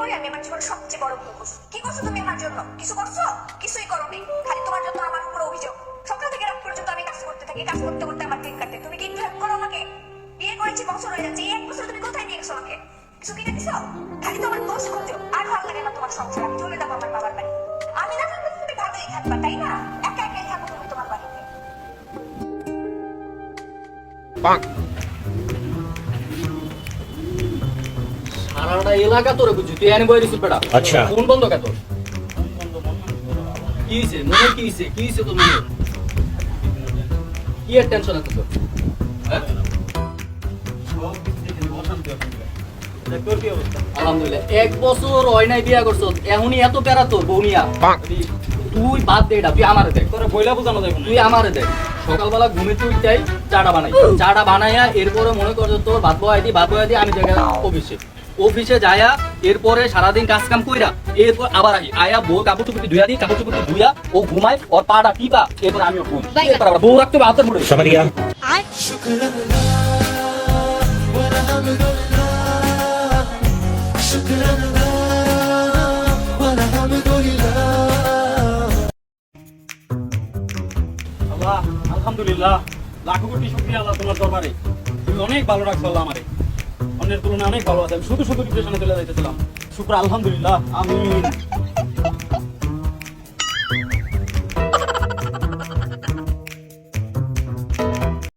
পরে আমি আমার জীবনের সবচেয়ে বড় ভুল করছি। কি করছো তুমি আমার জন্য? কিছু করছো? কিছুই করোনি। খালি তোমার জন্য আমার উপর অভিযোগ। সকাল থেকে রাত পর্যন্ত আমি কাজ করতে থাকি, কাজ করতে করতে আমার দিন কাটে। তুমি কি একটু হেল্প করো আমাকে? বিয়ে করেছি বছর হয়ে যাচ্ছে, এই 1 বছর তুমি কোথায় নিয়ে গেছো আমাকে? কিছু কিনে দিছো? খালি তোমার দোষ খোঁজো। আর ভালো লাগে না তোমার সংসার, আমি চলে যাবো আমার বাবার বাড়ি। আমি না থাকলে তুমি ভালোই থাকবা, তাই না? একা একাই থাকো তুমি তোমার বাড়িতে। সারাটা এলাকা তোরে বুঝছি, তুই এনে বই দিছিস বেটা। আচ্ছা। ফোন বন্ধ কে তোর? কি হইছে? মনে কি হইছে? কি হইছে তোর মনে? কি এর টেনশন আছে তোর? হ্যাঁ? আলহামদুলিল্লাহ 1 বছর হয় নাই বিয়া করছ, এখনই এত প্যারা তোর বৌনিয়া। তুই বাদ দে এটা, তুই আমারে দেখ। তোরে বইলা বুঝানো যাবে না। তুই আমারে দেখ। সকালবেলা ঘুমে উঠতেই চাটা বানাই, চাটা বানাইয়া এরপরে মনে কর যে তোর ভাত বয়াই দি আমি দেখে অফিসে যায়া এরপরে সারাদিন কাজ কাম কইরা এরপর আবার আই আয়া বউ কাপড় চুপড়ি ধুইয়া দিই, কাপড় চুপড়ি ধুইয়া ও ঘুমায়, ওর পাটা টিপা এরপর আমিও ঘুম। এরপর আবার বউ রাখতে হবে হাতের মুঠে। समझ गया। আল্লাহ আলহামদুলিল্লাহ, লাখো কোটি শুকরিয়া আল্লাহ তোমার দরবারে। তুমি অনেক ভালো রাখছো আল্লাহ আমারে, অন্যের তুলনায় অনেক ভালো আছে। আমি শুধু শুধু ডিপ্রেশনে চলে যাইতেছিলাম। শুকর আলহামদুলিল্লাহ, আমিন।